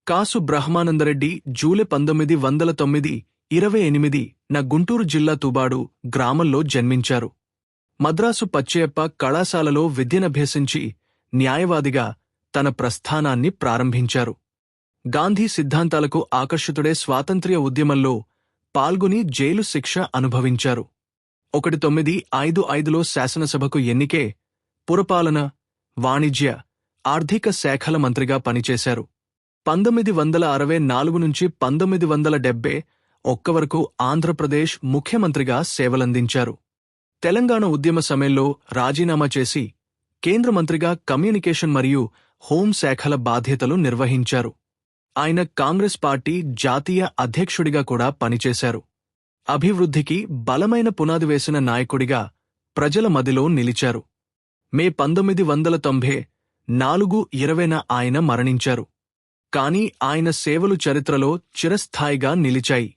కాసు Brahmananda Reddy July 1909 28 న గుంటూరు జిల్లా తుబాడు గ్రామంలో జన్మించారు. మద్రాసు పచ్చయ్యప్ప కళాశాలలో విద్యనభ్యసించి న్యాయవాదిగా తన ప్రస్థానాన్ని ప్రారంభించారు. గాంధీ సిద్ధాంతాలకు ఆకర్షితుడే స్వాతంత్ర్య ఉద్యమంలో పాల్గొని జైలు శిక్ష అనుభవించారు. 1955లో శాసనసభకు ఎన్నికే పురపాలన, వాణిజ్య, ఆర్థిక శాఖల మంత్రిగా పనిచేశారు. 1964 నుంచి 1971 వరకు ఆంధ్రప్రదేశ్ ముఖ్యమంత్రిగా సేవలందించారు. తెలంగాణ ఉద్యమ సమయంలో రాజీనామా చేసి కేంద్ర మంత్రిగా కమ్యూనికేషన్ మరియు హోంశాఖల బాధ్యతలు నిర్వహించారు. ఆయన కాంగ్రెస్ పార్టీ జాతీయ అధ్యక్షుడిగా కూడా పనిచేశారు. అభివృద్ధికి బలమైన పునాది వేసిన నాయకుడిగా ప్రజల మదిలో నిలిచారు. మే 1994 ఆయన మరణించారు. కానీ ఆయన సేవలు చరిత్రలో చిరస్థాయిగా నిలిచాయి.